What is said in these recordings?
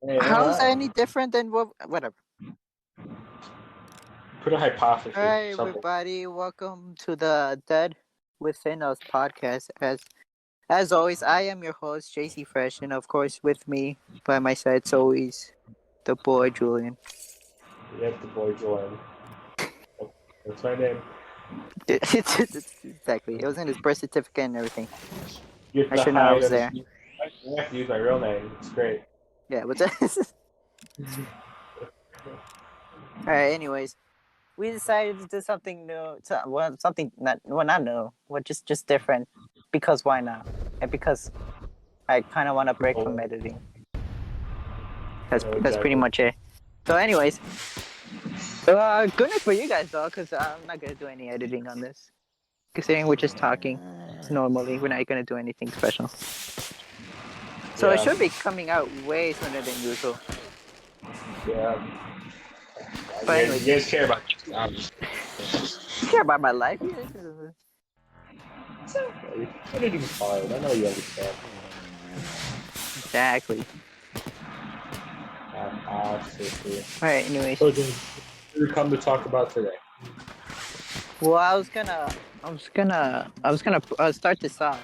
How is that any different than whatever? Put a hypothesis. All right, everybody, welcome to the Dead Within Us podcast. As always, I am your host, J.Z Fresh, and of course, with me by my side, it's always the boy Julian. Yep, the boy Julian. That's my name. Exactly. It was in his birth certificate and everything. I should know I was there. I have to use my real name. It's great. Yeah, but all right. Anyways, we decided to do something new. Something not new. Just different. Because why not? And because I kind of want to break from editing. That's pretty much it. So, anyways, good news for you guys though, because I'm not gonna do any editing on this. Considering we're just talking normally, we're not gonna do anything special. So it should be coming out way sooner than usual. Yeah. But anyways, you guys care about you care about my life? Editing's hard. I know you understand. Exactly. Absolutely. Alright, anyways. So, what did we come to talk about today? Well, I was gonna start this off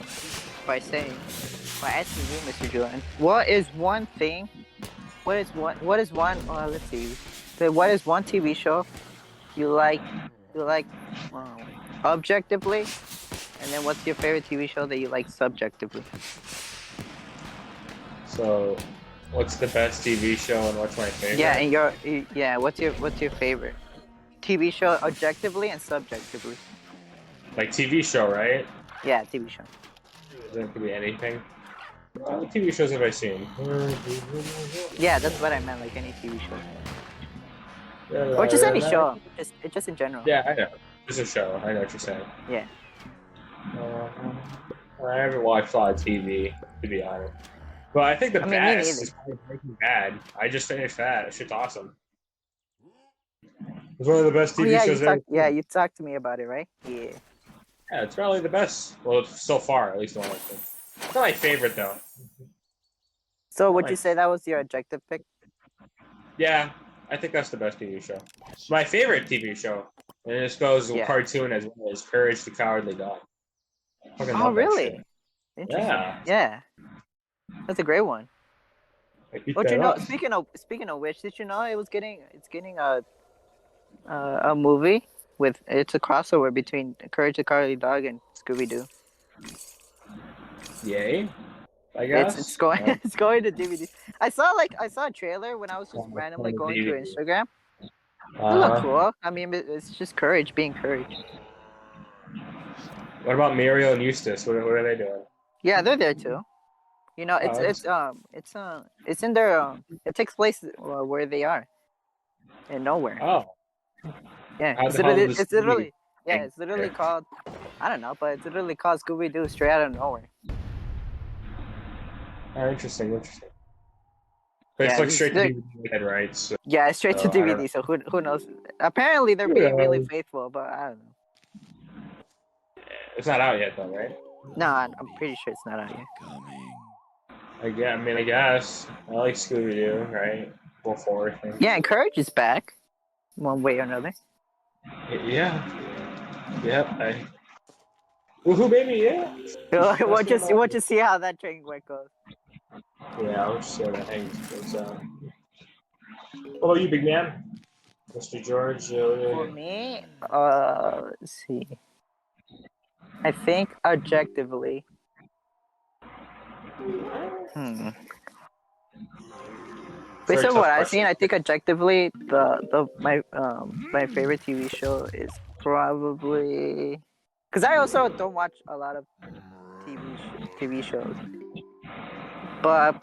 by asking you, Mr. Julian, what is one TV show you like objectively, and then what's your favorite TV show that you like subjectively? So, what's the best TV show and what's my favorite? Yeah, and what's your favorite TV show objectively and subjectively? Like TV show, right? Yeah, TV show. It could be anything. What TV shows have I seen? Yeah, that's what I meant, like any TV show. Or just any show, just in general. Yeah, I know. Just a show. I know what you're saying. Yeah. I haven't watched a lot of TV, to be honest. But I think the best is Breaking Bad. I just finished that. That shit's awesome. It's one of the best TV shows ever. You talked to me about it, right? Yeah. Yeah, it's probably the best. Well, so far, at least the one I think. It's not my favorite, though. So would you say that was your objective pick? Yeah, I think that's the best TV show. My favorite TV show, and this goes cartoon as well, is Courage the Cowardly Dog. Oh, really? Interesting. Yeah. That's a great one. But you know, speaking of which, did you know it's getting a movie it's a crossover between Courage the Cowardly Dog and Scooby-Doo. Yay! I guess it's going to DVD. I saw a trailer when I was just randomly going through Instagram. It looked cool. I mean, it's just Courage being Courage. What about Muriel and Eustace? What are they doing? Yeah, they're there too. You know, it's in their it takes place where they are, in nowhere. Oh. Yeah, it's literally called, I don't know, but it's literally called Scooby-Doo Straight Out of Nowhere. Oh, interesting. But it's like straight to DVD, right? So, yeah, it's straight to DVD. So who knows? Apparently they're being really faithful, but I don't know. It's not out yet, though, right? No, I'm pretty sure it's not out yet. I guess. I like Scooby-Doo, right? Full forward thing. Yeah, and Courage is back, one way or another. Yeah. Yep. Woohoo, baby! Yeah. We'll just see how that train goes. Yeah, I'll just see how that hangs. What about you, big man? Mr. George? For me, let's see. I think objectively. Based on what I've seen, I think objectively my favorite TV show is probably, because I also don't watch a lot of TV shows, but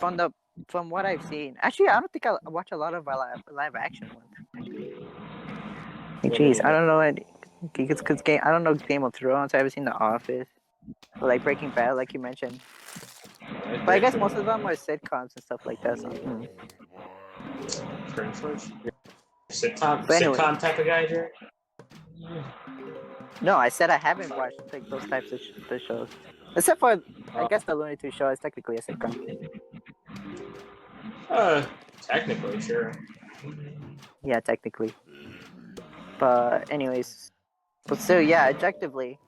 from what I've seen, actually I don't think I watch a lot of live action ones. Jeez, I don't know any. Because I don't know Game of Thrones. I haven't seen The Office, or like Breaking Bad, like you mentioned. But I guess most of them are sitcoms and stuff like that. So. Sitcom type of guy, Jerry? No, I said I haven't watched like those types of shows, except for I guess the Looney Tunes show is technically a sitcom. Technically, sure. Yeah, technically. But anyways, but still, yeah, objectively,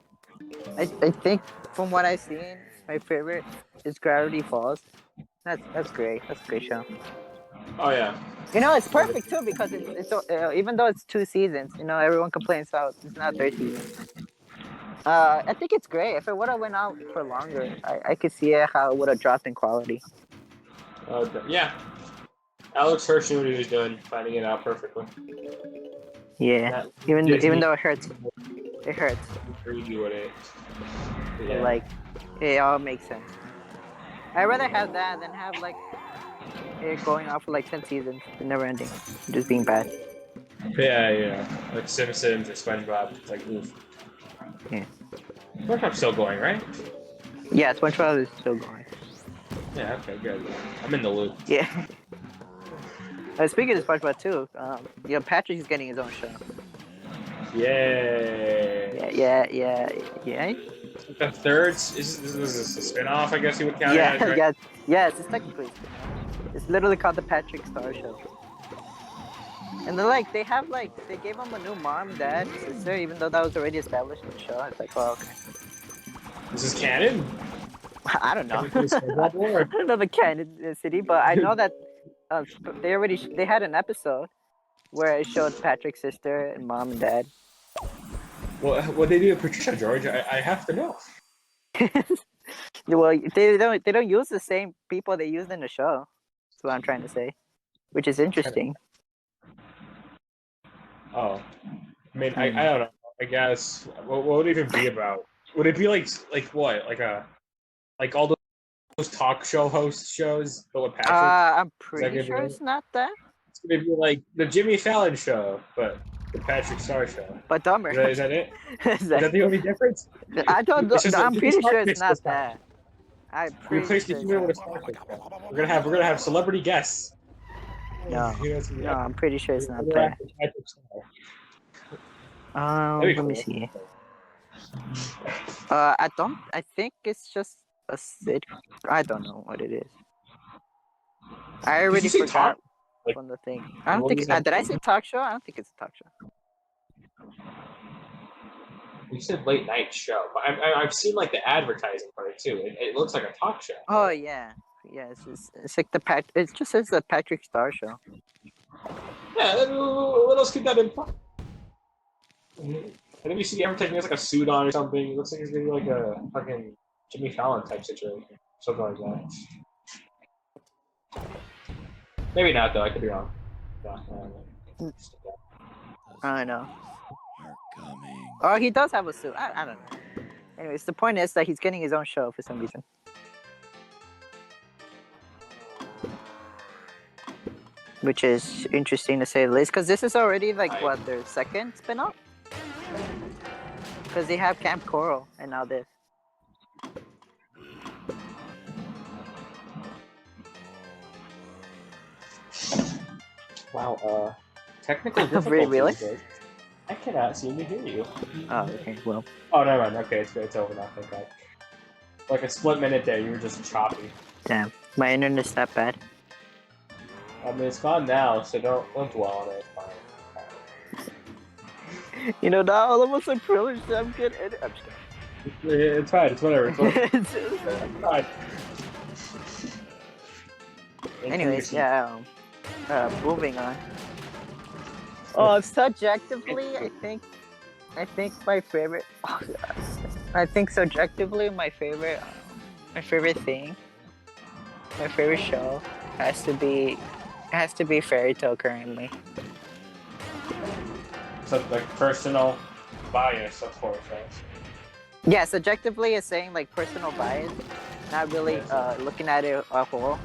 I think from what I've seen, my favorite is Gravity Falls. That's great. That's a great show. Oh yeah. It's perfect too because it's even though it's 2 seasons, everyone complains about it's not 3 seasons. I think it's great. If it would have went out for longer, I could see how it would have dropped in quality. Yeah. Alex Hirsch knew what he was doing, finding it out perfectly. Yeah, That even though it hurts, it hurts. Greedy with it. Yeah. Like, it all makes sense. I'd rather have that than have like it going on for like 10 seasons and never ending, just being bad. Yeah. Like Simpsons or SpongeBob. It's like, oof. Yeah. SpongeBob's still going, right? Yeah, SpongeBob is still going. Yeah, okay, good. I'm in the loop. Yeah. Speaking of SpongeBob too, Patrick is getting his own show. Yay! Yeah. The third is this a spin-off? I guess you would count Yeah, it as, right? yes, it's technically a spin-off. It's literally called the Patrick Star Show. And they gave him a new mom, dad, sister, even though that was already established in the show. It's like, oh, okay. Is this canon? I don't know. I don't know the canon city, but I know that they had an episode where it showed Patrick's sister and mom and dad. Well, what they do with Patricia George, I have to know. Well, they don't use the same people they used in the show. That's what I'm trying to say, which is interesting. Oh, I mean, I don't know. I guess what would it even be about? Would it be like what? Like all those talk show host shows, but with Patrick? I'm pretty sure it's not that. It's gonna be like the Jimmy Fallon show, but the Patrick Star show. But dumber. Is that it? Is that the only difference? I'm pretty sure it's not that. We're gonna have celebrity guests. No, I'm pretty sure it's not that. Let me see. I think it's just a sitcom. I don't know what it is. I already forgot from the thing. I don't think. Did I say talk show? I don't think it's a talk show. You said late night show, but I've seen like the advertising part too. It looks like a talk show. Oh yeah. It's like it just says the Patrick Star Show. Yeah, what else could that imply? I think you see the advertising has like a suit on or something. It looks like it's gonna be like a fucking Jimmy Fallon type situation, something like that. Maybe not though. I could be wrong. I know. Oh, he does have a suit. I don't know. Anyways, the point is that he's getting his own show for some reason. Which is interesting to say the least, because this is already their second spin-off? Because they have Camp Coral and now this. Wow, technical difficulties. Really? I cannot seem to hear you. Oh, okay, well. Oh, never mind. Okay, it's over now. Thank God. Like a split minute there, you were just choppy. Damn, my internet's that bad. I mean, it's gone now, so don't dwell on it. It's fine. Now all of us are privileged. I'm good. I'm just kidding. It's fine. It's whatever. It's fine. Anyways, yeah. Moving on. Oh, subjectively, I think my favorite. I think subjectively, my favorite thing, my favorite show has to be Fairy Tail currently. So like personal bias, of course, right? Yeah, subjectively, it's saying like personal bias, not really looking at it a whole.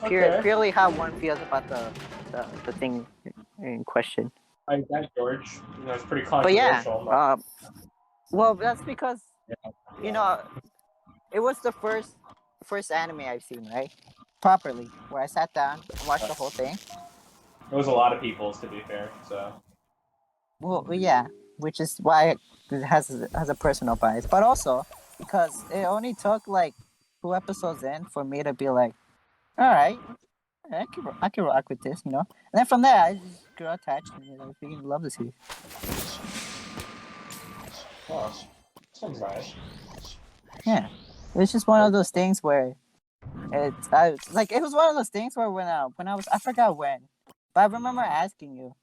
Purely how one feels about the thing in question. I got George. It's pretty controversial. But yeah, well, that's because it was the first anime I've seen, right? Properly, where I sat down and watched the whole thing. It was a lot of people's, to be fair. So. Well, yeah, which is why it has a personal bias, but also because it only took like 2 episodes in for me to be like, All right, I can rock with this, you know. And then from there, I just grew attached to it. I freaking love the series. Oh, sounds nice. Yeah, it's just one of those things where like it was one of those things where when I forgot when, but I remember asking you,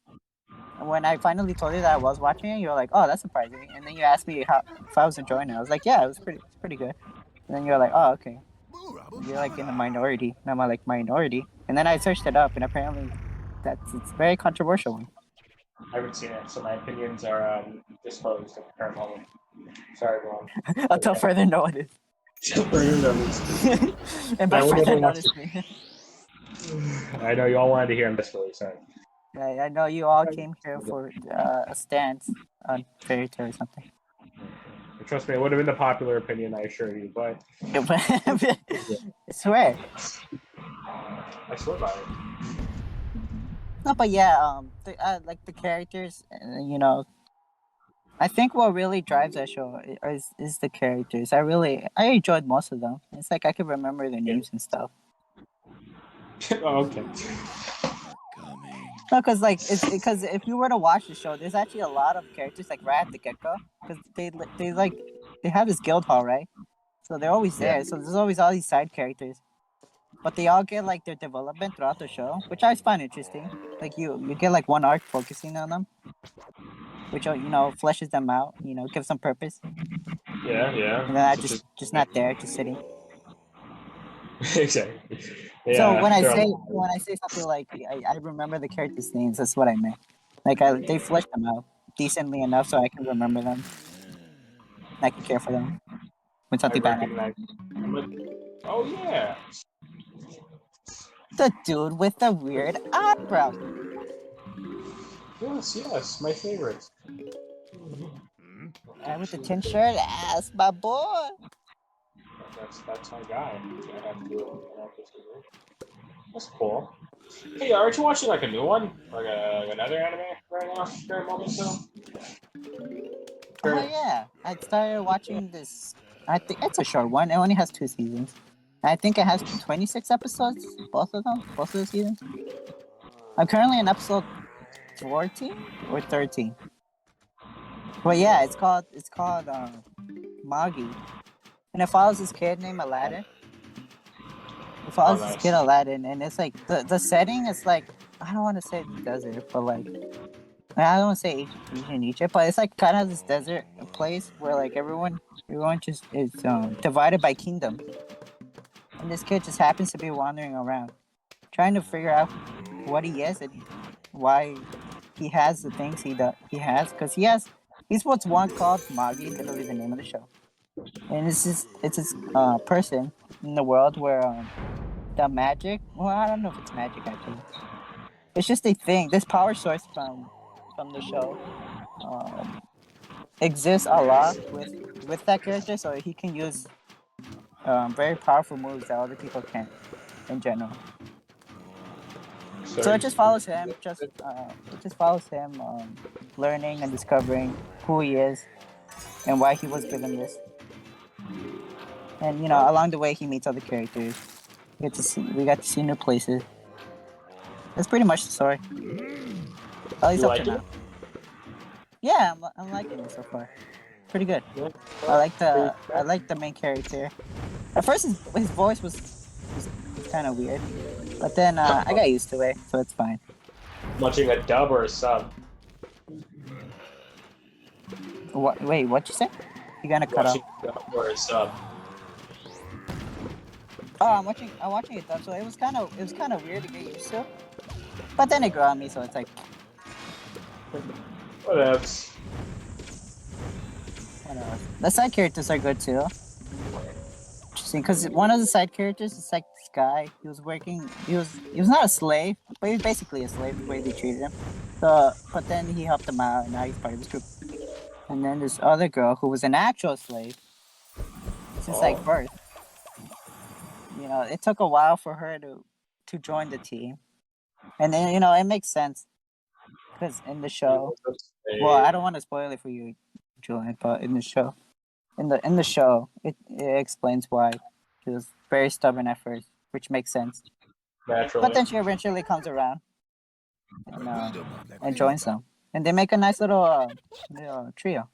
and when I finally told you that I was watching it, you were like, "Oh, that's surprising," and then you asked me how if I was enjoying it. I was like, "Yeah, it's pretty good." And then you're like, "Oh, okay." You're like in the minority, and I'm like minority, and then I searched it up, and apparently it's very controversial one. I haven't seen it, so my opinions are disclosed at the current moment. Sorry, everyone. Until further notice. Further notice. And by I would further never watch notice, it. I know you all wanted to hear him this really, sorry. I know you all came here for a stance on fairy tale or something. Trust me, it would have been the popular opinion, I assure you, but I swear. I swear by it. No, but yeah, like the characters, you know, I think what really drives that show is the characters. I enjoyed most of them. It's like I could remember their names and stuff. Oh, okay. No, because like it's because if you were to watch the show, there's actually a lot of characters like right at the get go because they have this guild hall, right? So they're always Yeah. there. So there's always all these side characters, but they all get like their development throughout the show, which I find interesting. Like you get like one arc focusing on them, which you know fleshes them out. You know, gives them purpose. Yeah. And then I Such as just not there, just sitting. exactly. So Yeah, they're a when I say something like I remember the characters' names, that's what I meant. Like they fleshed them out decently enough so I can remember them. And I can care for them when I something bad happens. recognize. I'm like, oh yeah. The dude with the weird eyebrows. Yes, my favorite. Guy with the tin shirt, ass, my boy. That's my guy. I have to disagree. That's cool. Hey, aren't you watching like a new one, like another anime right now? Current moment still. Oh Sure. yeah, I started watching this. I think it's a short one. It only has 2 seasons. I think it has 26 episodes. Both of them, both of the seasons. I'm currently in episode 14 or 13. But yeah, it's called Magi, and it follows this kid named Aladdin. It Oh, follows this kid nice. Aladdin, and it's like the setting is like I don't want to say the desert, but like I don't want to say Asian Egypt, but it's like kind of this desert place where like everyone just is divided by kingdoms, and this kid just happens to be wandering around, trying to figure out what he is and why he has the things he has, because he's what's one called Magi, literally the name of the show, and it's this person in the world where the magic. Well, I don't know if it's magic actually. It's just a thing. This power source from the show um, exists a lot with that character, so he can use very powerful moves that other people can't in general. So So you, it just follows him, learning and discovering who he is and why he was given this. And you know, along the way, he meets other characters. We got to see new places. That's pretty much the story. At least you up to like it? now. Yeah, I'm liking it so far. Pretty good. Yeah. I like the main character. At first, his voice was kind of weird, but then I got used to it, so it's fine. Watching a dub or a sub? What? Wait, what you say? You gonna cut off? Watching a dub or a sub? Oh, I'm watching it though, so it was kind of weird to get used to, but then it grew on me, so it's like Whatever. whatever. The side characters are good too. Interesting, because one of the side characters is like this guy. He was working. He was not a slave, but he was basically a slave the way they treated him. So, but then he helped them out, and now he's part of this group. And then this other girl who was an actual slave since like birth. You know, it took a while for her to join the team, and then you know it makes sense because in the show. Well, I don't want to spoil it for you, Julian, but in the show, it explains why he was very stubborn at first, which makes sense. naturally. But then she eventually comes around and joins them, and they make a nice little trio.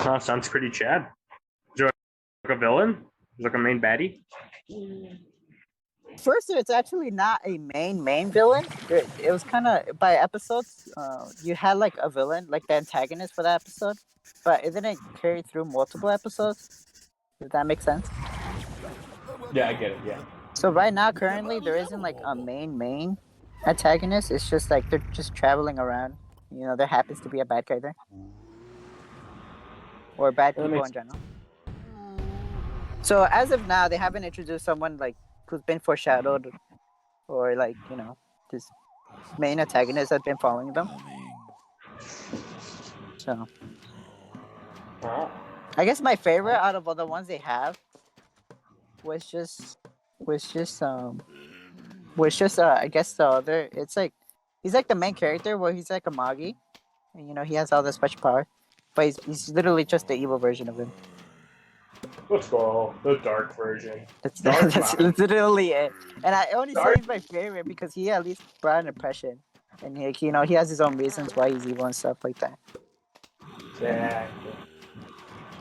Oh, sounds pretty Chad. Is there like a villain? Is like a main baddie? First, it's actually not a main villain. It was kind of by episodes. You had like a villain, like the antagonist for that episode, but it didn't carry through multiple episodes. Does that make sense? Yeah, I get it. Yeah. So right now, currently, there isn't like a main antagonist. It's just like they're just traveling around. You know, there happens to be a bad guy there, or bad people in general. So as of now, they haven't introduced someone like who's been foreshadowed, or like this main antagonist that's been following them. So I guess my favorite out of all the ones they have was just I guess the other. It's like he's like the main character where he's like a Magi, and he has all this special power, but he's literally just the evil version of him. Let's go. The dark version. That's literally it. And I only say he's my favorite because he at least brought an impression, and he has his own reasons why he's evil and stuff like that. Yeah.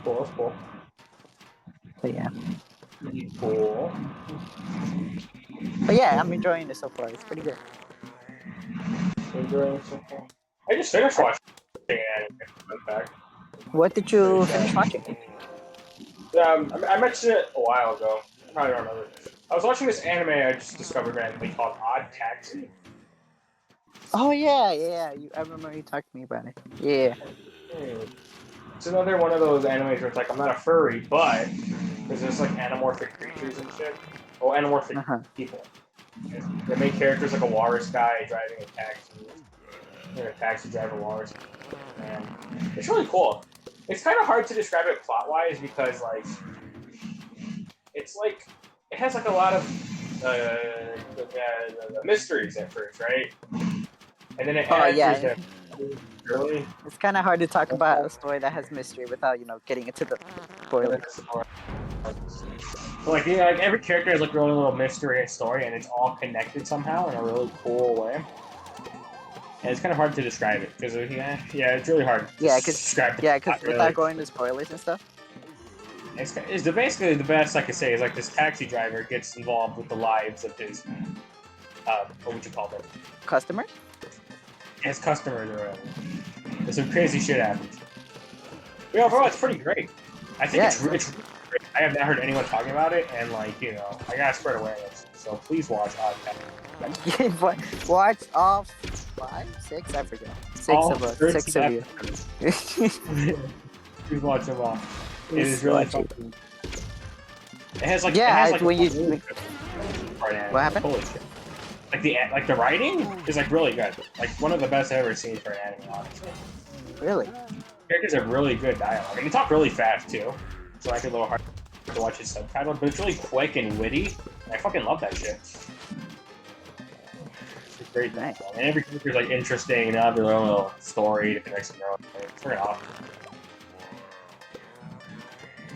Cool. But yeah. Cool. But yeah, I'm enjoying it so far. It's pretty good. Enjoying it so far. I just finished watching anime. Back. What did you finish watching? I mentioned it a while ago. I probably don't remember. I was watching this anime I just discovered randomly called Odd Taxi. Oh yeah. I remember you talked to me about it. Yeah. It's another one of those animes where it's like I'm not a furry, but there's just like anamorphic creatures and shit. Oh, anamorphic people. The main character's like a walrus guy driving a taxi. A taxi driver walrus. And it's really cool. It's kind of hard to describe it plot-wise because, like, it's like it has like a lot of the mysteries at first, right? And then it adds really. It's kind of hard to talk about a story that has mystery without getting into the spoilers. So, like every character has like really little mystery and story, and it's all connected somehow in a really cool way. And it's kind of hard to describe it because it's really hard. Because without going into spoilers and stuff. It's basically the best I could say is like this taxi driver gets involved with the lives of his what would you call them? Customer? His customers or whatever. Some crazy shit happens. But overall, it's pretty great. I think it's really great. I have not heard anyone talking about it, and I gotta spread awareness. So please watch Odd Taxi. Watch all 5, 6, I forget. 6 of you. Please watch them all. It is really fun. It has like when you. What happened? Holy shit! Like the writing is like really good. Like one of the best I've ever seen for an anime, honestly. Really? Characters have really good dialogue, and they talk really fast too. So it's a little hard to watch his subtitles, but it's really quick and witty. And I fucking love that shit. It's great. Nice. And every character is like interesting and have their own little story to connect some. It's pretty awesome.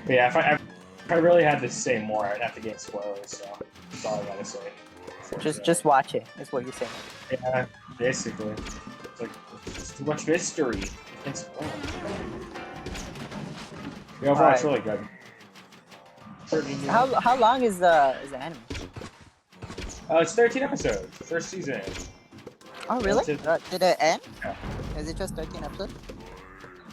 But yeah, if I really had to say more, I'd have to get spoilers. So that's all I gotta say. Just watch it. That's what you're saying. Yeah, basically. It's like it's too much mystery. It's the overall it's really good. How long is the anime? It's 13 episodes. First season. Oh really? Did it end? Yeah. Is it just 13 episodes?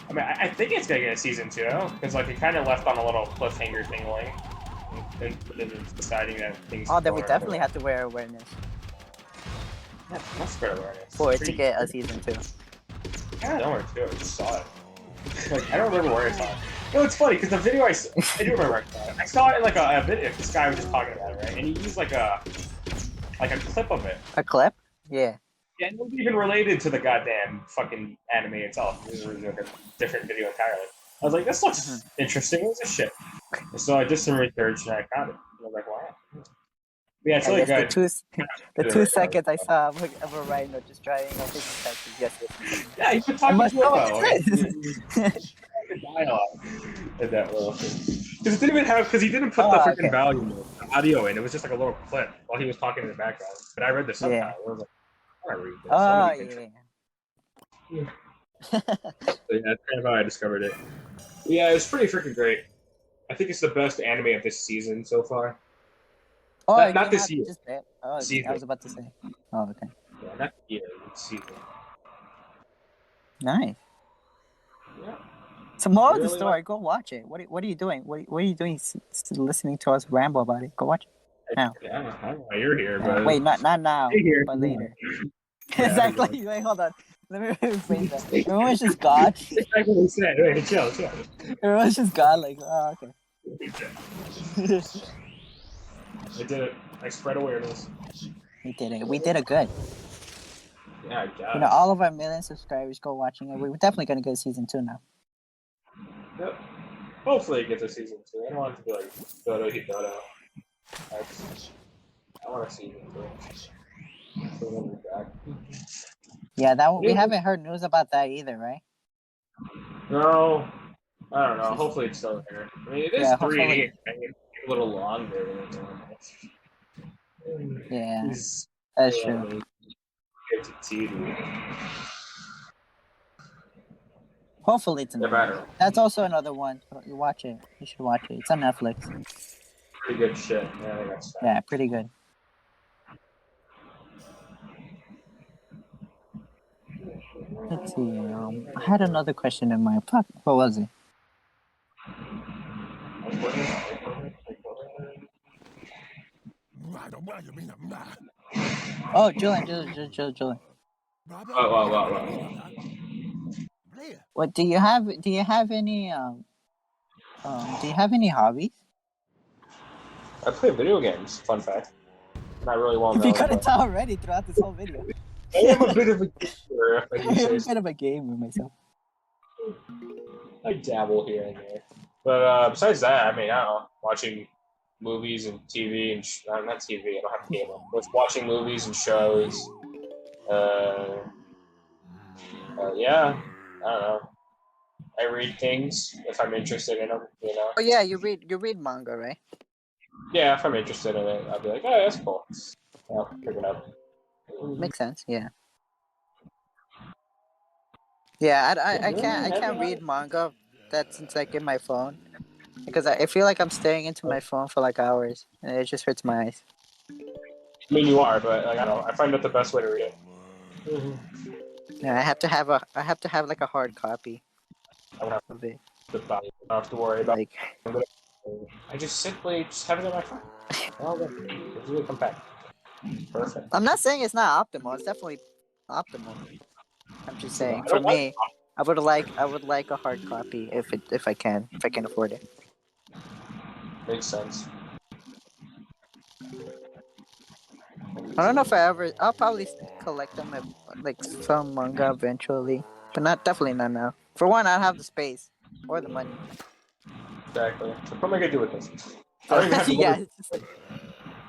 I mean, I think it's gonna get a season 2 because it kind of left on a little cliffhanger thingling, and then deciding that things. Oh, then we definitely have to wear awareness. Yeah, let's spread awareness. For it to get a season 2. Yeah, don't worry too. I just saw it. I don't remember where I saw it. It's funny because the video I do remember I saw it. I saw it in like a video. This guy was just talking about it, right? And he used like a clip of it. A clip? Yeah. Yeah, it wasn't even related to the goddamn fucking anime itself. This was like a different video entirely. I was like, this looks interesting. What's this shit? And so I did some research and I found it. And I was like, wow. Yeah, it's really good. The 2 seconds I saw of a rhino just driving on his taxi. Yes. Yeah, you can talk about it. Dialogue in that little thing. Because he didn't put the freaking value in it. audio and it was just like a little clip while he was talking in the background. But I read the subtitle. I was like, I want to read this. Oh yeah. So yeah, that's kind of how I discovered it. But yeah, it was pretty freaking great. I think it's the best anime of this season so far. Oh, Not this year. Oh, season. I was about to say. Oh, okay. Yeah, not this year. This season. Nice. Yeah. So more of the story. Go watch it. What are you doing? What are you doing? Listening to us ramble about it. Go watch it now. Yeah, I don't know why you're here, but wait, not now, here. but later. Yeah, exactly. Wait, hold on. Let me rephrase that. Everyone's just God. Exactly what he said. Wait, chill. Everyone's just God. Like, oh, okay. I did it. I spread awareness. We did it. We did it good. Yeah, I guess. You know, all of our million subscribers go watching it. We're definitely gonna go to season 2 now. Yep. Hopefully it gets a season 2. I don't want it to be like Dodo Hidodo. I want a season 2. So we'll be back. Yeah, that one, we haven't heard news about that either, right? No. I don't know. Hopefully it's still there. I mean, it is 3D. I mean, a little longer than normal. Yeah, that's true. Hopefully it's better. That's also another one. You watch it. You should watch it. It's on Netflix. Pretty good shit. Yeah, pretty good. Let's see. I had another question in mind. Fuck, what was it? Oh, Julian. What do you have? Do you have any? Do you have any hobbies? I play video games. Fun fact. Not really well known. You couldn't tell already throughout this whole video. I am a bit of a gamer. I am a bit of a gamer myself. I dabble here and there, but besides that, I mean, I don't know, watching movies and TV and not TV. I don't have cable. But watching movies and shows. Yeah, I don't know. I read things if I'm interested in them. You know. Oh yeah, you read manga, right? Yeah, if I'm interested in it, I'll be like, oh, that's cool. I'll pick it up. Makes sense. Yeah. Yeah, I can't read manga that's like in my phone because I feel like I'm staring into my phone for like hours and it just hurts my eyes. I mean, you are, but like, I don't know. I find that the best way to read it. Yeah, I have to have like a hard copy of it. I don't have to worry about. Like, I just simply have it on my phone. It's really compact. Perfect. I'm not saying it's not optimal. It's definitely optimal. I'm just saying, for me, I would like a hard copy if I can afford it. Makes sense. I don't know if I'll probably collect them like some manga eventually, but definitely not now. For one, I don't have the space or the money. Exactly. So what am I gonna do with this? Yeah.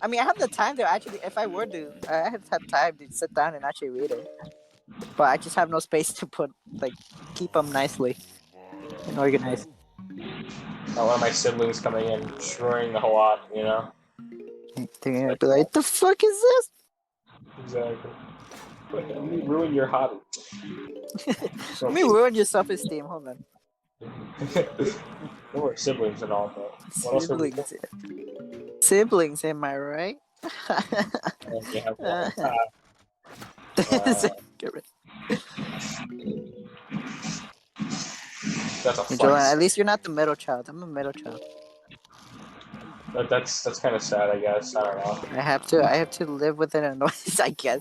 I mean, I have the time to actually. If I were to, I have time to sit down and actually read it. But I just have no space to keep them nicely and organized. One of my siblings coming in, destroying the whole lot, you know? They're gonna be like, the fuck is this? Exactly. Let me ruin your hobby. Let me ruin your self-esteem, hold on. We're siblings and all, but Siblings, am I right? That's a Joanne, at least you're not the middle child. I'm a middle child. But that's kind of sad, I guess. I don't know. I have to live with an annoyance, I guess.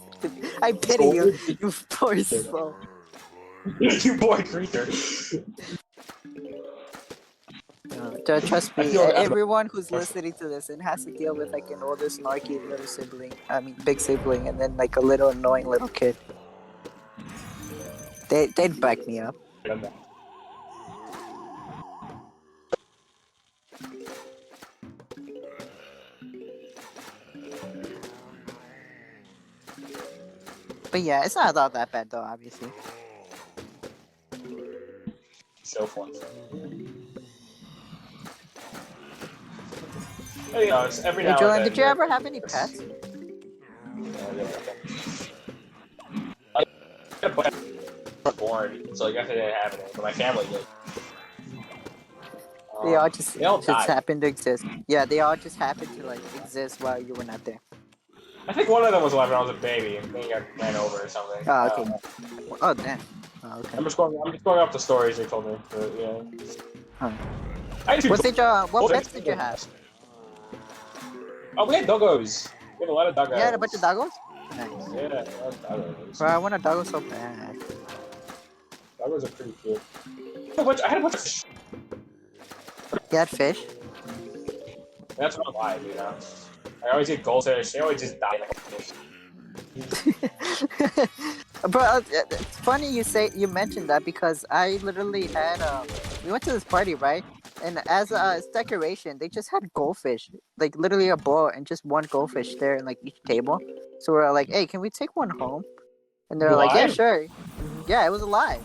I pity you, you poor soul. You poor creature. Trust me, everyone who's listening to this and has to deal with like an older snarky little sibling, big sibling, and then like a little annoying little kid, they'd back me up. But yeah, it's not all that bad though, obviously. So fun. You know, it's every Hey, now Julian, and did then. you ever have any pets? I was born, so I guess I didn't have any, but my family did. They all just They all just died. happen to exist. Yeah, they all just happen to like exist while you were not there. I think one of them was alive when I was a baby, and then he got ran over or something. Oh, okay. Oh, damn. Oh, okay. I'm just going off the stories they told me. But, yeah. Huh. I had two What pets did you have? Oh, we had doggos. We had a lot of doggos. You had a bunch of doggos? Nice. Yeah, a lot of doggos. Bro, I want a doggo so bad. Doggos are pretty cute. I had a bunch of fish. You had fish? That's what I'm like, you know. I always eat goldfish. They always just die like a fish. Bro, it's funny you mentioned that because I literally had we went to this party, right? And as decoration, they just had goldfish, like literally a bowl and just one goldfish there in like each table. So we're like, hey, can we take one home? And they're like, yeah, Alive? sure. Yeah, it was alive.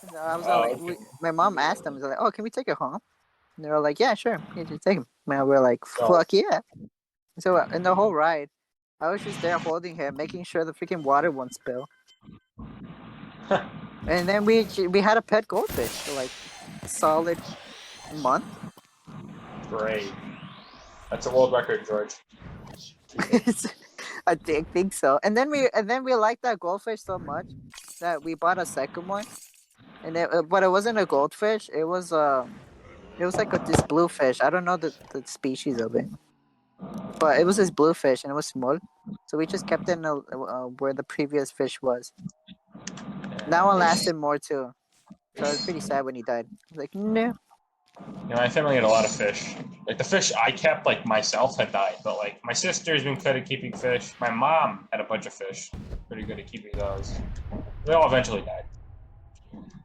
And I was Oh, like, okay. my mom asked them, they're like, oh, can we take it home? And they were like, yeah, sure, you can take him. And we're like, So, fuck yeah. So in the whole ride, I was just there holding him, making sure the freaking water won't spill. And then we had a pet goldfish for like a solid month. great. That's a world record, George. I think so. And then we liked that goldfish so much that we bought a second one. And but it wasn't a goldfish. It was like this bluefish. I don't know the species of it, but it was this bluefish and it was small. So we just kept it in where the previous fish was. That one lasted more too. So I was pretty sad when he died. I was like, no. You know, my family had a lot of fish. Like the fish I kept, like myself, had died, but like my sister's been good at keeping fish. My mom had a bunch of fish, pretty good at keeping those. They all eventually died.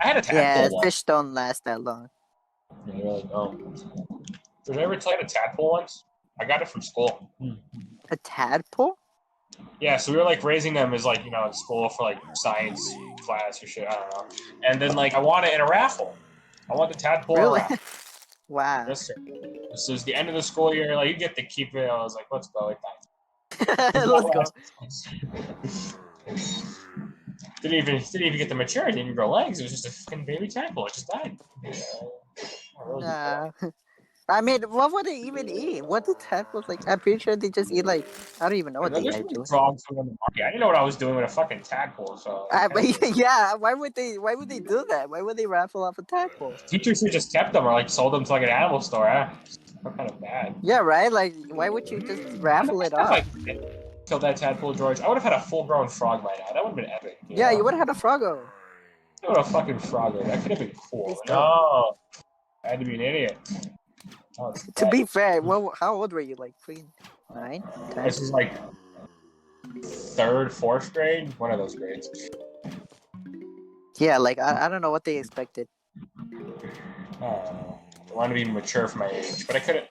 I had a tadpole Yeah, once. fish don't last that long. Yeah, you're like, oh. Did I ever tell you I had a tadpole once? I got it from school. A tadpole? Yeah, so we were like raising them as like, you know, at school for like science class or shit. I don't know. And then like I won it in a raffle. I won the tadpole in a Really? raffle. Wow. Yes, sir. This is the end of the school year. Like you get to keep it. I was like, let's go. Like that. Let's go. Didn't even get to mature. It didn't even grow legs. It was just a fucking baby tadpole. It just died. Nah. I mean, what would they even eat? What the tadpoles like? I'm pretty sure they just eat like I don't even know what they eat actually. Frogs on the market. I didn't know what I was doing with a fucking tadpole. So yeah, why would they do that? Why would they raffle off a tadpole? teachers who just kept them or like sold them to like an animal store. Kind of bad. Yeah, right. Like, why would you just raffle it off? Killed that tadpole, George. I would have had a full-grown frog by now. That would have been epic. Yeah, you would have had a froggo. I would have fucking froggo. That could have been cool. No, I had to be an idiot. To be fair, how old were you? Like 9, 10? This is like 3rd, 4th grade. One of those grades. Yeah, like I don't know what they expected. I wanted to be mature for my age, but I couldn't.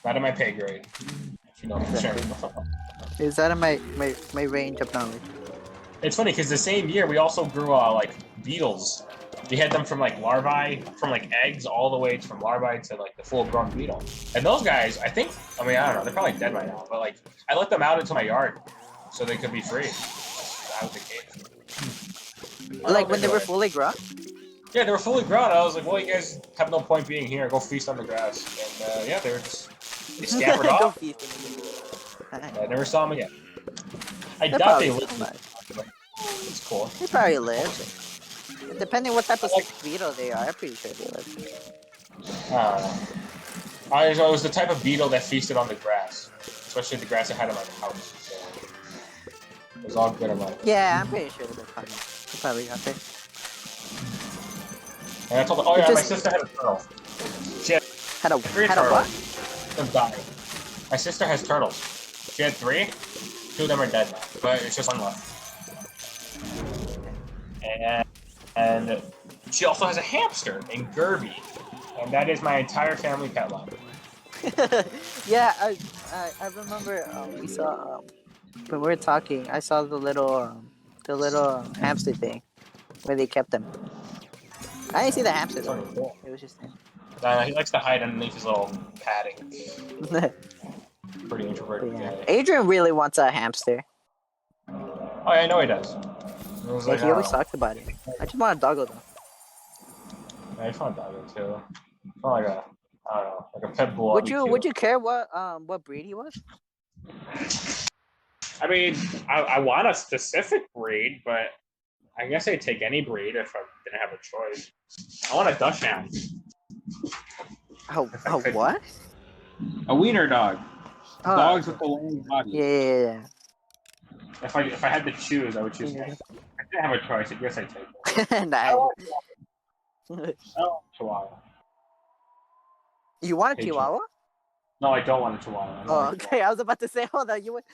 Not in my pay grade. You know, Is that in my range of knowledge? It's funny because the same year we also grew like beetles. We had them from like larvae, from like eggs all the way from larvae to like the full-grown beetle. And those guys, I don't know, they're probably dead by now. But like, I let them out into my yard so they could be free. Out of the cage. Like when they were fully grown? Yeah, they were fully grown. I was like, well, you guys have no point being here. Go feast on the grass. And yeah, they scampered off. I never saw them again. I doubt they lived. It's cool. They probably lived. Depending what type of beetle they are, I'm pretty sure they live. It was the type of beetle that feasted on the grass, especially the grass I had in my house. So it was all good in my. Yeah, I'm pretty sure they're probably out there. And I told them, my sister had a turtle. She had a what? Them died. My sister has turtles. She had 3. 2 of them are dead now, but it's just one left. And she also has a hamster named Gerby, and that is my entire family pet line. Yeah, I remember we saw when we were talking. I saw the little hamster thing where they kept them. I didn't see the hamster though. It was just him. He likes to hide underneath his little padding. Pretty introverted guy. Adrian really wants a hamster. Oh, yeah, I know he does. Yeah, he always talks about it. I just want a doggo though. Yeah, I just want a doggo too. I want like a, I don't know, like a pit bull. Would you care what breed he was? I mean, I want a specific breed, but I guess I'd take any breed if I didn't have a choice. I want a Dachshund. What? A wiener dog. Dogs with the long body. Yeah. If I had to choose, I would choose him. If I didn't have a choice, I guess I'd take him. Nah. I want Chihuahua. You want a Chihuahua? No, I don't want a Chihuahua. Oh, okay. I was about to say, hold on, you would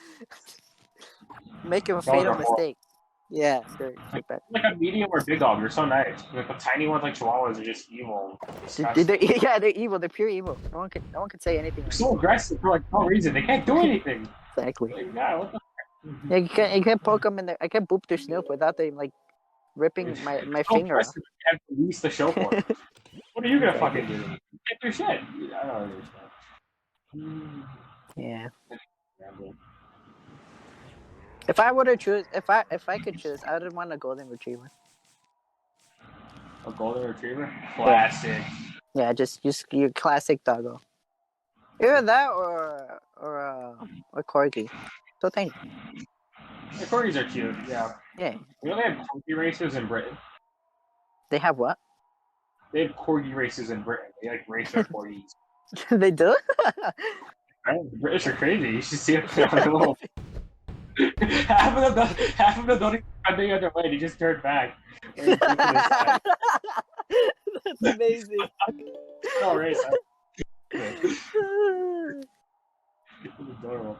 make a fatal mistake. Yeah, sure. Like a medium or big dog, they're so nice. Like the tiny ones like Chihuahuas are just evil. They're evil. They're pure evil. No one can say anything. They're so aggressive for like no reason. They can't do anything. Exactly. Like, nah, what the yeah, you can't poke them in there. I can't boop their snoop without them like ripping my finger off. You have to release the show for it. What are you gonna fucking do? You can't do shit. I don't understand. Yeah. If I were to choose, if I could choose, I would want a golden retriever. A golden retriever? Classic. Yeah, just your classic doggo. Either that or corgi. So tiny. The corgis are cute. Yeah. Yeah. You know they have corgi races in Britain. They have what? They have corgi races in Britain. They like race their corgis. They do? The British are crazy. You should see them on a little. half of them don't even run the other way. They just turn back. That's amazing. No race. Adorable.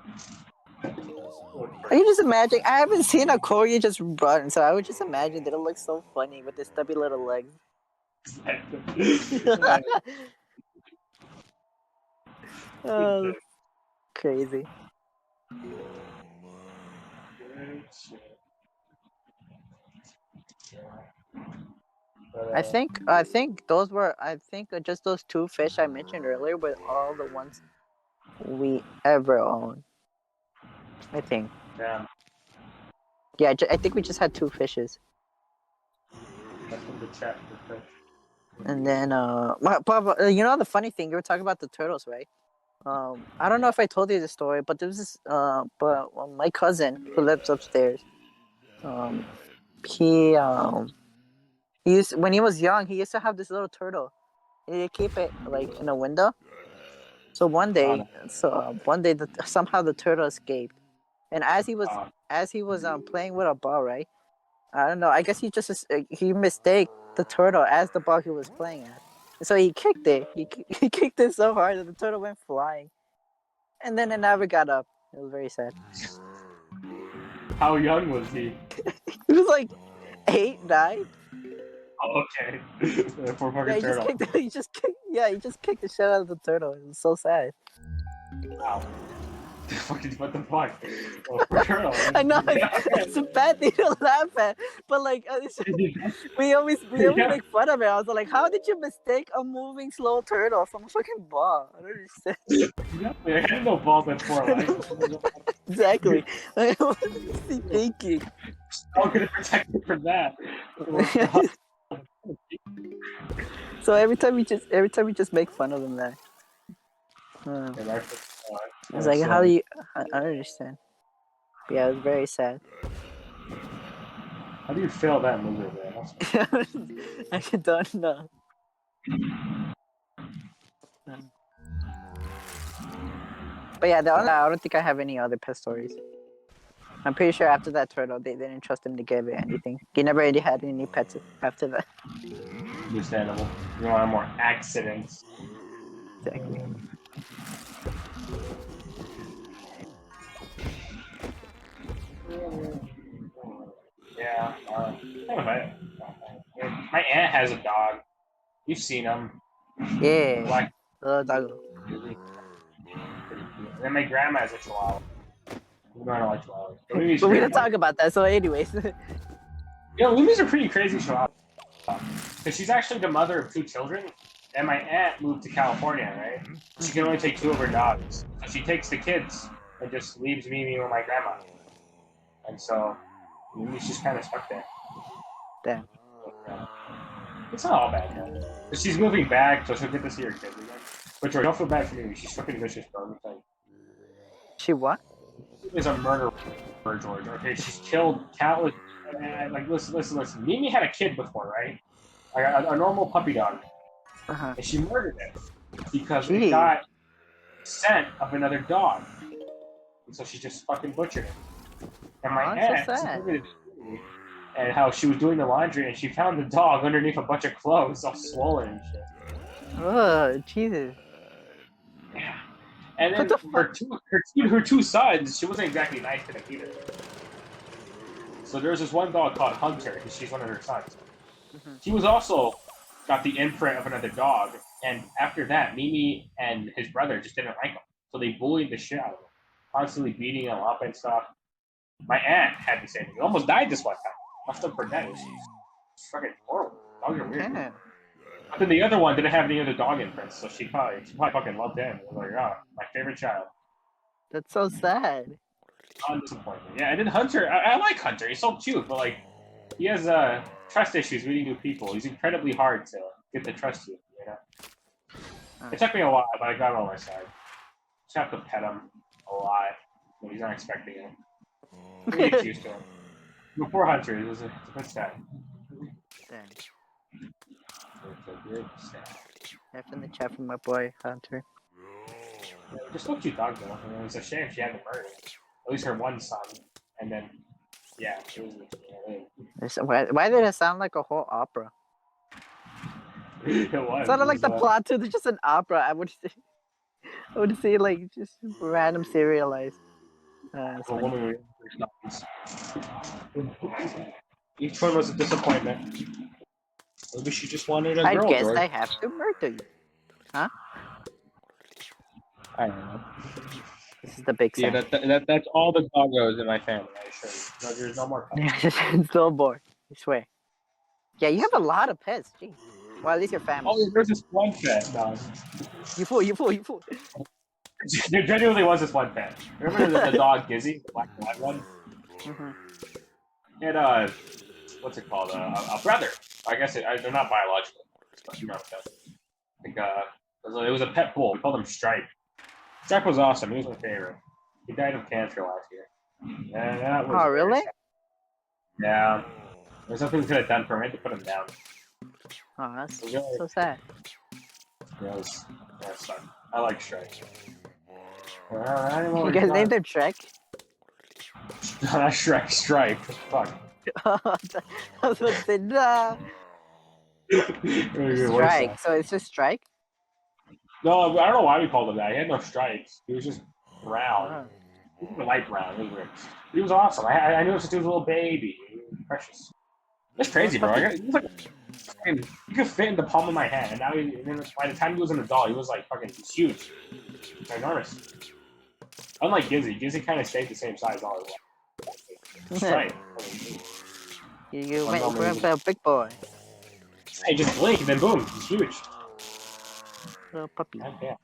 Are you just imagine? I haven't seen a corgi just run, so I would just imagine that it looks so funny with their stubby little legs. Oh, crazy. I think those were just those two fish I mentioned earlier were all the ones we ever owned. I think. Yeah. Yeah, I think we just had two fishes. That's from the chat. And then, you know the funny thing, you were talking about the turtles, right? I don't know if I told you the story, but there was this, my cousin who lives upstairs, he used, when he was young, he used to have this little turtle. He'd keep it like in a window. So one day, somehow the turtle escaped, and as he was playing with a ball, right? I don't know. I guess he mistake the turtle as the ball he was playing at. So he kicked it. He kicked it so hard that the turtle went flying, and then it never got up. It was very sad. How young was he? He was like 8, 9. Oh, okay. Poor fucking turtle. He just kicked the shit out of the turtle. It was so sad. Wow. What the fuck? Oh, poor turtle. I know it's a bad thing to laugh at, but like we always make fun of it. I was like, how did you mistake a moving slow turtle from a fucking ball? I don't understand. Exactly. I had no balls at 4 legs. Exactly. What was he thinking? How could it protect it from that? So every time we just make fun of him there. It's like, how do you? I don't understand. But yeah, it was very sad. How do you fail that miserably? I don't know. But yeah, I don't think I have any other pet stories. I'm pretty sure after that turtle, they didn't trust him to give it anything. He never really had any pets after that. Understandable. You want more accidents. Exactly. Yeah. My aunt has a dog. You've seen him. Yeah. Black. Dog. And then my grandma has a chihuahua. We don't like chihuahuas. But we don't talk about that, so anyways. Yeah, Lumi's a pretty crazy chihuahua. Because she's actually the mother of 2 children. And my aunt moved to California, right? She can only take 2 of her dogs. So she takes the kids and just leaves Mimi with my grandma. And so Mimi's just kind of stuck there. Damn. It's not all bad, man. But she's moving back, so she'll get to see her kids again. But George, don't feel bad for Mimi. She's fucking vicious, bro. Let me tell you. She what? Is a murderer, George. Okay, she's killed countless. Like, listen. Mimi had a kid before, right? Like a normal puppy dog, Uh-huh. and she murdered it because it got scent of another dog, and so she just fucking butchered it. And my aunt, so sad. And how she was doing the laundry, and she found the dog underneath a bunch of clothes, all swollen and shit. Oh, Jesus. Yeah. And What then the her 2 sons, she wasn't exactly nice to them either. So there's this one dog called Hunter, because she's one of her sons. He was also got the imprint of another dog, and after that, Mimi and his brother just didn't like him. So they bullied the shit out of him, constantly beating him up and stuff. My aunt had the same thing. He almost died this one time. Left him for dead. It was fucking horrible. Dogs are weird. Damn. But then the other one didn't have any other dog imprints, so she probably fucking loved him. It was like, oh, my favorite child. That's so sad. Disappointment. Yeah, and then Hunter, I like Hunter. He's so cute, but like, he has trust issues meeting new people. He's incredibly hard to get to trust you. You know. It took me a while, but I got him on my side. Just have to pet him a lot when he's not expecting it. He gets used to him. Before Hunter, it was a good sad. Damn. It's a good sad. F in the chat from my boy Hunter. Yeah, just so cute dog though. I mean, it was a shame she had to murder. At least her one son, and then yeah, it was. Why did it sound like a whole opera? It was. It sounded like the plot to just an opera. I would say like just random serialized. Each one was a disappointment. Maybe she just wanted a girl. I guess George. I have to murder you. Huh? I don't know. This is the big Yeah, that's all the doggos in my family. I assure you. No, there's no more pets. It's so bored. I swear. Yeah, you have a lot of pets. Gee. Well, at least your family. Oh, there's this one pet, dog. You fool. There genuinely was this one pet. Remember the dog Gizzy, the black and white one? Mm-hmm. He had what's it called? A brother. I guess they're not biological, but you know what I'm saying. It was a pet bull. We called him Stripe. Stripe was awesome. He was my favorite. He died of cancer last year. Yeah, that was really? Sad. Yeah. There's nothing we could have done for him. I had to put him down. Oh, that's so sad. Yeah, that sucked. I like Stripe. You guys named him Shrek? Not Shrek, Stripe. Fuck. I was gonna say, no. Strike. So it's just Strike? No, I don't know why we called him that. He had no stripes. He was just brown. He was light brown. He was weird. He was awesome. I knew since he was a little baby. He was precious. That's crazy, bro. He was like, he could fit in the palm of my hand. And now, by the time he was an adult, he was like fucking huge. Enormous. Unlike Gizzy kind of stayed the same size all his life. Right. You went for a big boy. Hey, just blink and then boom, he's huge. Little puppy. Yeah.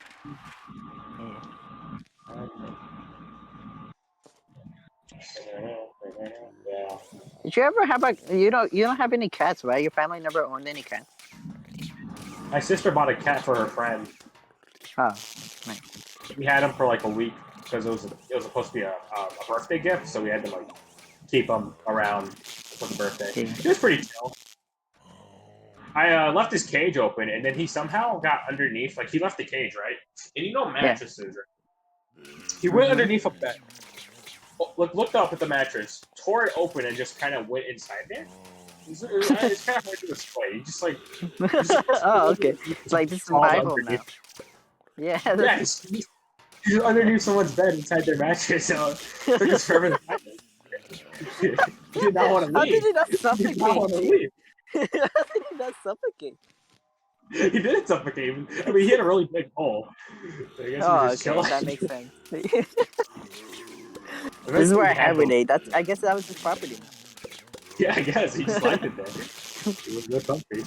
Did you ever have you don't have any cats, right? Your family never owned any cats. My sister bought a cat for her friend. Oh, nice. We had him for like a week because it was supposed to be a birthday gift, so we had to like keep him around for the birthday. It was pretty chill. I left his cage open, and then he somehow got underneath. Like, he left the cage, right? And you know mattresses, right? He went underneath a bed, looked up at the mattress, tore it open, and just kind of went inside there. It's kind of hard to explain. He just, like... oh, okay. It's like, this is my home now. Yeah. Yes. He's underneath someone's bed inside their mattress, so it took us forever to find him. He did not want to leave. How did he not suffocate? He did not want to leave. How did he not suffocate? He didn't suffocate. I mean, he had a really big hole. So I guess he was that makes sense. This is where I hibernate. I guess that was his property. Yeah, I guess he just liked it there. It was good comfy.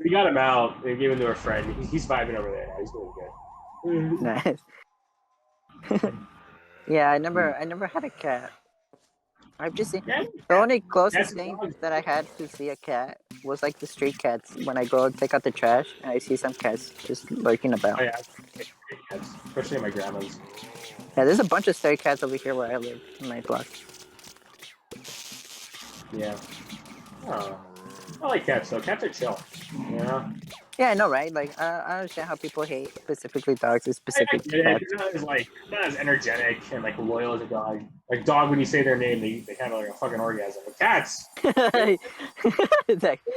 We got him out. They gave him to a friend. He's vibing over there now. He's doing good. Nice. Yeah, I never had a cat. I've just seen the only closest thing that I had to see a cat was like the street cats when I go take out the trash and I see some cats just lurking about. Oh yeah, especially my grandma's. Yeah, there's a bunch of stray cats over here where I live in my block. Yeah. Oh, I like cats though. Cats are chill. Yeah. Yeah, I know, right? Like, I understand how people hate specifically dogs or specific I get it. cats. It's not as energetic and like loyal as a dog. Like dog, when you say their name, they have like a fucking orgasm. But cats, Exactly.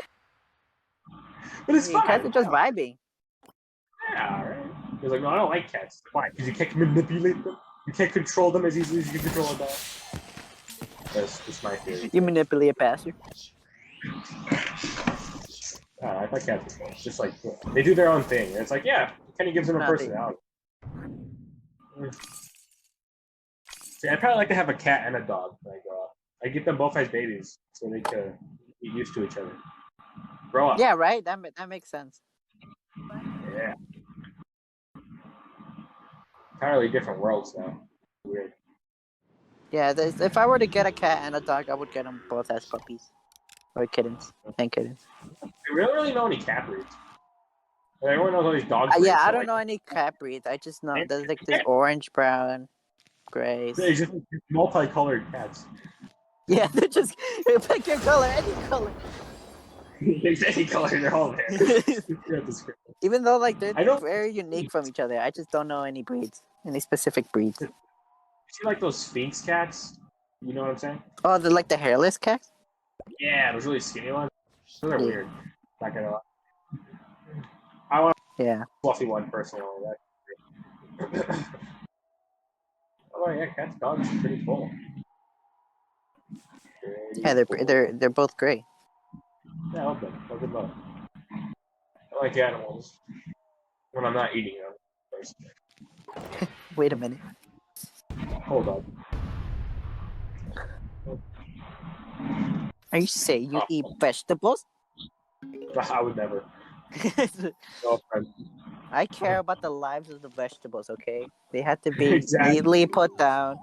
but it's fun. Cats are just vibing. Yeah, right. He's like, no, I don't like cats. Why? Because you can't manipulate them. You can't control them as easily as you can control a dog. That's my theory. You manipulate a bastard. I thought cats were cool. It's just like they do their own thing. And it's like, yeah, it kind of gives them a personality. See, I'd probably like to have a cat and a dog when I grow up. I get them both as babies so they can get used to each other. Grow up. Yeah, right. That makes sense. Yeah. Entirely different worlds now. Weird. Yeah, if I were to get a cat and a dog, I would get them both as puppies. Or kittens. And kittens. We don't really know any cat breeds. Everyone knows all these dog breeds. Yeah, I don't know any cat breeds. I just know there's like this orange, brown, gray. They're just multicolored cats. Yeah, they're just pick your color, any color. There's any color, they're all there. Even though like they're very unique from each other, I just don't know any breeds, any specific breeds. You see like those Sphinx cats? You know what I'm saying? Oh, they're like the hairless cats? Yeah, those really skinny ones. Those are weird. Not gonna lie. I want a fluffy one personally. Oh yeah, cats, dogs, pretty cool. Yeah, they're both great. Yeah, I love them. Love them both. I like animals when I'm not eating them. Wait a minute. Hold on. Are you saying you eat vegetables? I would never. No, I care about the lives of the vegetables, okay? They have to be neatly put down.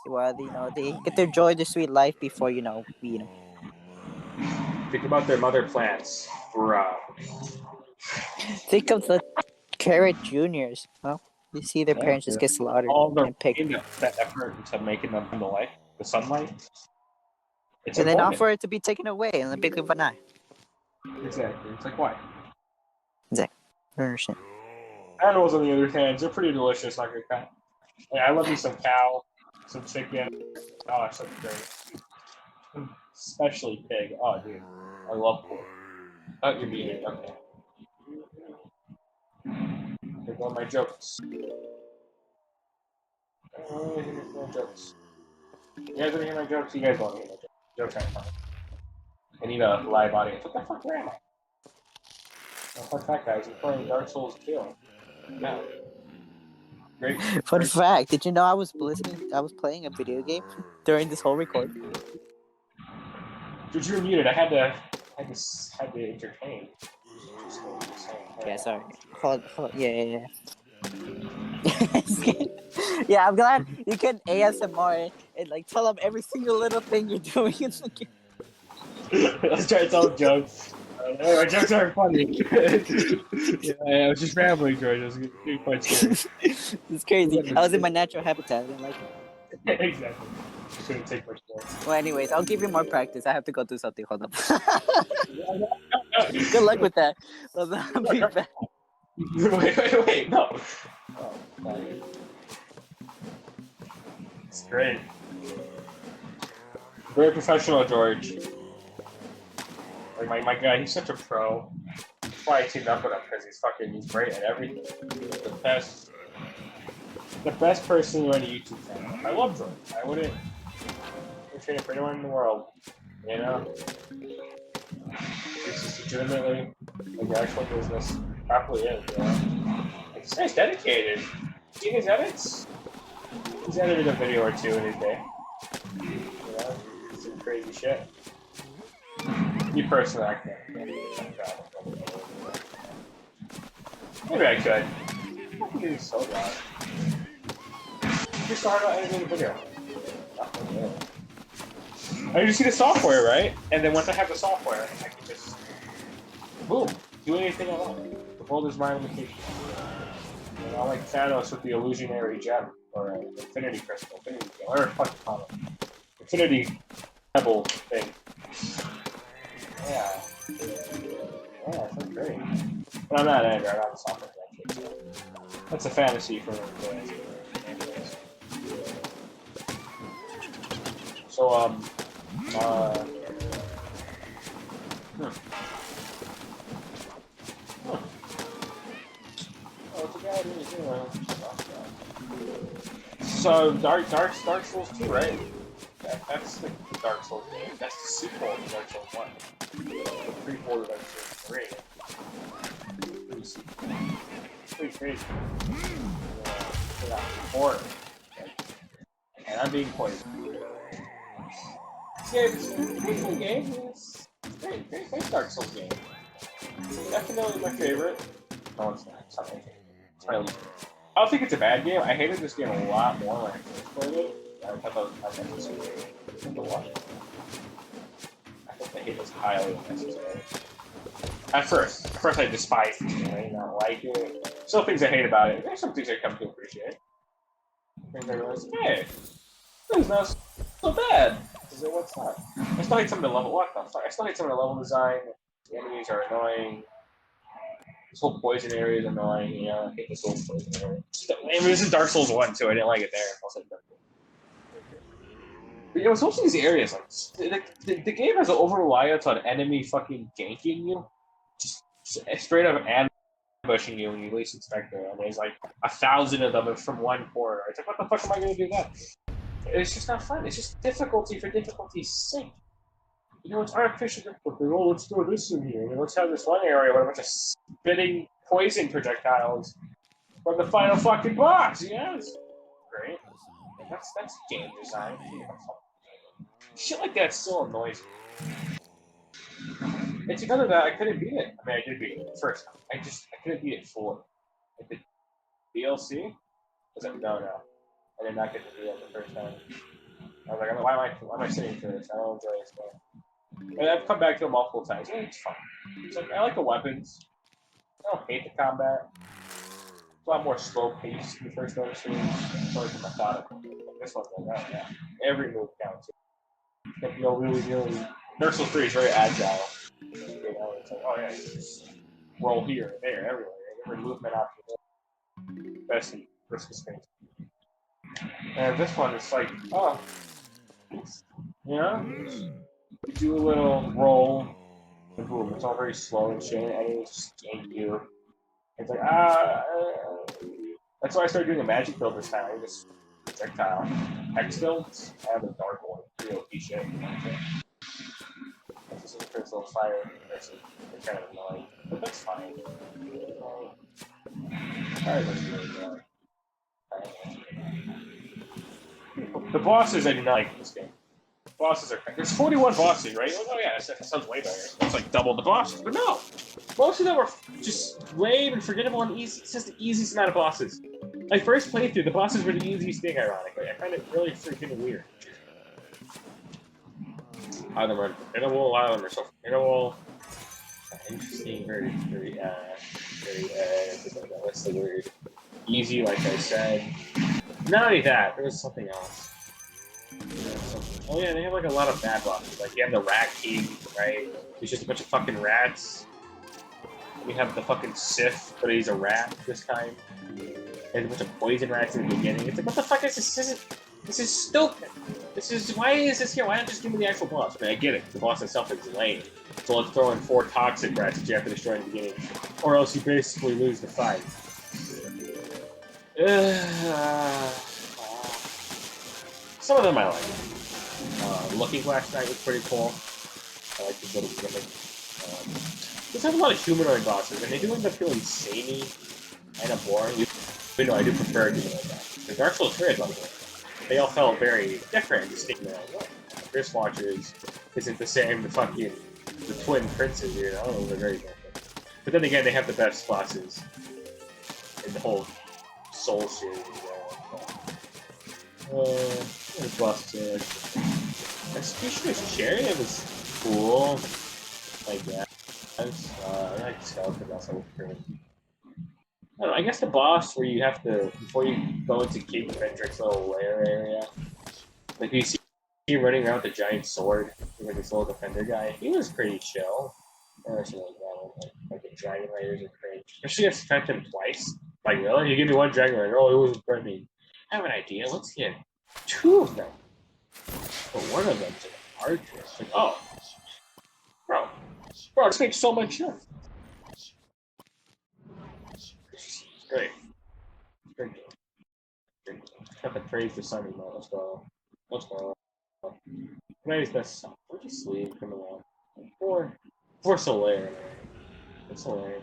Well, they get to enjoy the sweet life before, we eat them. Think about their mother plants. Think of the carrot juniors. Well, you see their parents just get slaughtered and picked. That effort into making them come to life, the sunlight. And then not for it to be taken away in the blink of an eye. Exactly. It's like, why? Exactly. I don't understand. Animals, on the other hand, they're pretty delicious. Not good kind. I love me some cow, some chicken. Oh, that's so great. Especially pig. Oh, dude. I love pork. Oh, you're being it. Okay. Here go my jokes. My jokes. You guys want to hear my jokes? You guys want to hear my jokes? Jokes aren't funny. I need a live audience. What the fuck, where am I? Oh, fuck that, guys. You're playing Dark Souls 2. No. Great. Fun fact, did you know I was playing a video game during this whole recording? Dude, you were muted. I had to entertain. Yeah, sorry. Hold. Yeah. Yeah, I'm glad you can ASMR and like tell them every single little thing you're doing in the game. Let's try to tell jokes. My jokes aren't funny. I was just rambling, George. I was getting quite scary. It's crazy. I was in my natural habitat. I didn't like it. Exactly. Couldn't take much more. Well, anyways, I'll give you more practice. I have to go do something. Hold up. Good luck with that. I'll be back. Wait, no. Oh, it's great. Very professional, George. Like my guy, he's such a pro. That's why I teamed up with him, because he's great at everything. The best person on a YouTube channel. I love George. I wouldn't trade it for anyone in the world. You know? It's just legitimately like the actual business. Probably is, you know? This guy's dedicated. See his edits? He's edited a video or two in his day. You know? Some crazy shit. Me personally, I can't. Maybe I could. I think it's so bad. Just start out editing a video. I just see the software, right? And then once I have the software, I can just boom, do anything I want. The world is my limitation. You know, like Thanos with the illusionary gem or infinity crystal, infinity gem, or fucking common. Infinity pebble thing. Yeah. Yeah, that's great. But I'm not an editor, I'm not a software guy. So that's a fantasy for anyways. So, Oh, it's a bad So, Dark Souls 2, right? That's the Dark Souls game. That's the sequel to Dark Souls 1. The prequel to Dark Souls 3. Pretty crazy. Four. And I'm being poisoned. Yeah, it's a pretty cool game. It's great Dark Souls game. Definitely my favorite. No, it's not. It's not my favorite. It's my least favorite. I don't think it's a bad game. I hated this game a lot more when I first played it. I thought that was unnecessary. I think the hate was highly unnecessary. At first I despised it. I did not like it. Still things I hate about it. There's some things I come to appreciate. Things I realize, hey, this is not so bad. So what's that? I still hate some of the level. What the fuck? I still hate some of the level design. The enemies are annoying. This whole poison area is annoying. You know, I hate this whole poison area. I mean, this is Dark Souls 1, so I didn't like it there. But you know, it's mostly these areas. Like the game has an over-reliance on enemy fucking ganking you, just straight up ambushing you when you least expect it. And there's like 1,000 of them from one corner. It's like, what the fuck am I gonna do that? It's just not fun. It's just difficulty for difficulty's sake. You know, it's artificial difficulty. Oh, let's throw this in here. And let's have this one area with a bunch of spitting poison projectiles from the final fucking boss. Yes, great. That's game design. Shit like that still annoys me. It's because of that I couldn't beat it. I mean, I did beat it the first time. I couldn't beat it fully. Like the DLC? Was it? No. I did not get to do it the first time. I was like, why am I sitting through this? I don't enjoy this game. And I've come back to it multiple times. Yeah, it's fun. It's like, I like the weapons. I don't hate the combat. It's a lot more slow paced in the first Dark Souls. It's more methodical. This one's like, oh yeah, every move counts. You know, really. Dark Souls 3 is very agile. You know, it's like, oh yeah, you just roll here, there, everywhere. Every movement option. Best in risk of space. And this one is like, oh, you know, you do a little roll, and boom, it's all very slow and shit, and it just gank you. It's like, that's why I started doing a magic build this time. I just projectile. Hex builds, I have a dark one, real shit. That's just a crystal fire, they're kind of annoying, but that's fine. Alright, that's really annoying. The bosses I do not like in this game. Bosses are. There's 41 bosses, right? Like, oh yeah, that sounds way better. It's like double the bosses, but no. Most of them are just lame and forgettable and easy. It's just the easiest amount of bosses. My first playthrough, the bosses were the easiest thing. Ironically, I find it really freaking weird. A lot of them are forgettable. A lot of them are so forgettable. Interesting, very. What's the word? Easy, like I said. Not only that, there was something else. Oh yeah, they have like a lot of bad bosses. Like you have the Rat King, right? He's just a bunch of fucking rats. We have the fucking Sith, but he's a rat this time. There's a bunch of poison rats in the beginning. It's like, what the fuck is this? This is stupid. Why is this here? Why not just give me the actual boss? I mean, I get it. The boss itself is lame. So let's throw in 4 toxic rats that you have to destroy in the beginning. Or else you basically lose the fight. Some of them I like. Looking Glass Knight was pretty cool. I like this little gimmick. There's have a lot of humanoid bosses, and they do end up feeling samey and boring. But no, I do prefer doing like that. The Dark Souls 3 they all felt very different, distinct in their own way. Chris Watchers isn't the same the twin princes, you know, they're very different. But then again, they have the best bosses in the whole Soul series. There's lots to Execution of Chariot was cool. I guess. I like Skeleton, that's always pretty. I don't know, I guess the boss where you have to, before you go into King Frederick's little lair area, like you see him running around with a giant sword, like this little defender guy, he was pretty chill. Or something like that, like the Dragon Raiders are cringe. Especially if I him twice. Like, really? You give me one Dragon Raider, oh, it wasn't for me. I have an idea, let's get 2 of them. But one of them's an archer. It's like, oh. Bro, this makes so much sense. Great. Great. Got the praise for Sunny, man. Let's go. Let's go. Praise best son. Where'd you sleep? Come on. For Solaire, man. It's Solaire.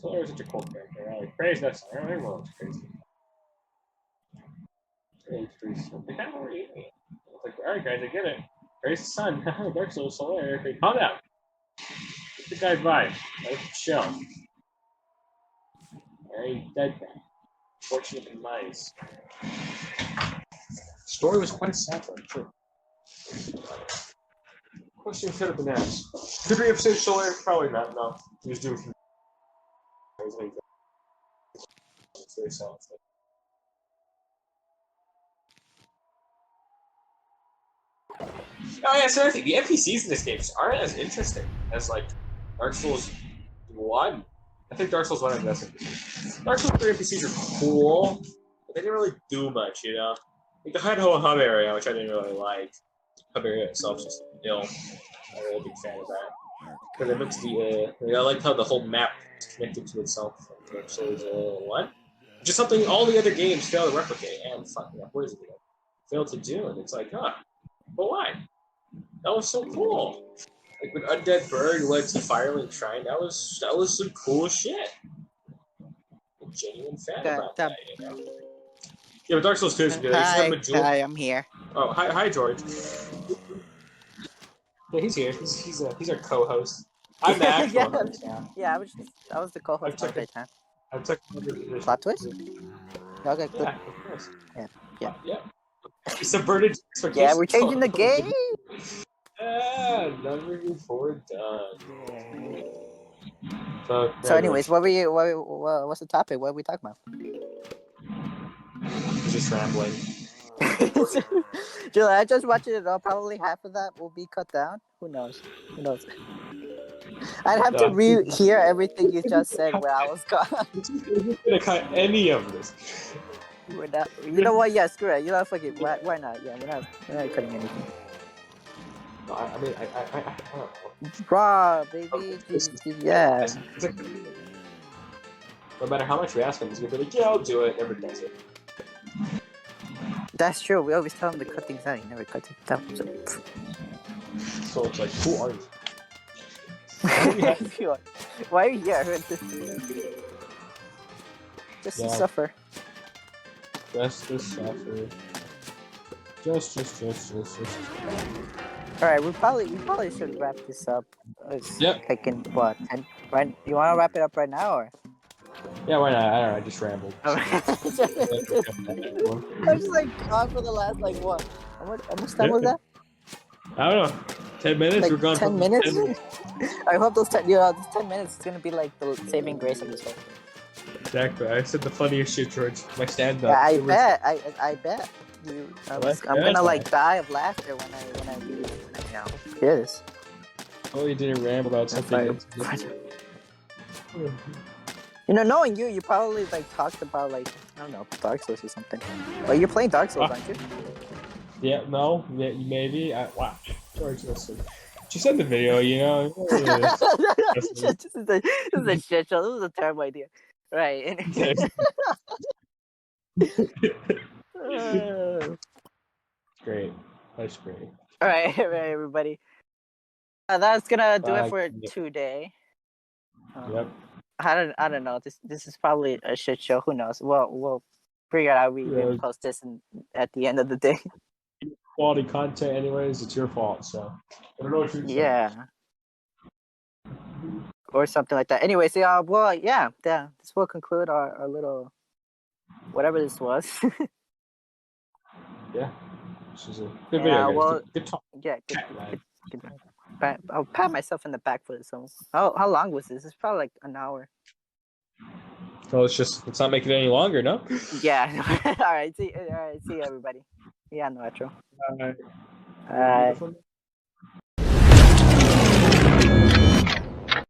Solaire's such a cool character. Right? Praise that son. Everyone's crazy. Praise son. They kind of were eating it. It's like, alright, guys, I get it. Praise the sun. Dark Souls, Solaire. Okay, calm down. Get the guy vibe. Let him chill. Alright, dead guy. Fortunate demise. Story was quite sad for him, too. Question should have been asked. Could we have saved Solaire? Probably not, no. He was doing some. It's very sad. Oh yeah, so I think the NPCs in this game aren't as interesting as like Dark Souls 1. I think Dark Souls 1 has best NPCs. Dark Souls 3 NPCs are cool, but they didn't really do much, you know? Like the hub area, which I didn't really like. Hub area itself is just ill. I'm not really a big fan of that. But it looks I like how the whole map is connected to itself. Like Dark Souls 1. Which is something all the other games fail to replicate, and fucking what is it again? Fail to do, and it's like, huh. But why? That was so cool. Like when Undead Bird went to Firelink Shrine, that was some cool shit. I'm a genuine fan about that, you know? Yeah, but Dark Souls 2 is good. Hi, I'm here. Oh, hi, George. Yeah, he's here. He's our co-host. I'm the actual host now. Yeah, I was the co-host all the time. I took the Plot twist? Okay, yeah, of course. Yeah. We subverted expectations. Yeah, we're changing the game. Yeah, never before done. So anyways, what's the topic? What are we talking about? Just rambling. Julie, I just watched it all. Probably half of that will be cut down. Who knows? I'd have to hear everything you just said where I was gone. We're not gonna cut any of this. We're not. You know what? Yeah, screw it. You know, fuck it. Why not? Yeah, we're not cutting anything. No, I mean, I don't know. Raw, baby. Yeah. It's like, no matter how much we ask him, he's gonna be like, yeah, I'll do it. Never does it. That's true. We always tell him to cut things out. He never cuts it out. So it's like, who are you? Why are you here? Just to suffer. Just to suffer. Just. All right, we probably should wrap this up. Yep. Like in what? 10, right? You want to wrap it up right now, or? Yeah, why not? I don't know. I just rambled. I was just like gone for the last like what? How much time was that? I don't know. 10 minutes. Like we're gone. 10 minutes. I hope those 10 minutes is gonna be like the saving grace of this whole. Exactly. I said the funniest shit, George. My stand up. Yeah, I bet. I'm gonna like die of laughter when I hear this. Oh, you didn't ramble about something. Knowing you probably like talked about like I don't know Dark Souls or something. Well, you're playing Dark Souls, aren't you? Yeah, no, yeah, maybe. Wow, George, listen. She said the video, you know. This is a shit show. This was a terrible idea, right? Great. That's great. All right, everybody. That's gonna do it for today. Yep. I don't know. This is probably a shit show. Who knows? We'll figure out how we post this at the end of the day. Quality content, anyways. It's your fault. So I don't know what you're saying. Yeah. or something like that. Anyways, well, yeah. This will conclude our little whatever this was. Yeah, this is a good video, guys. Well, good talk. yeah, good. I'll pat myself in the back for this one. How long was this? It's probably like an hour. Well, let's not make it any longer, no? Yeah. All right. See you, everybody. Yeah, no outro. All right. All right.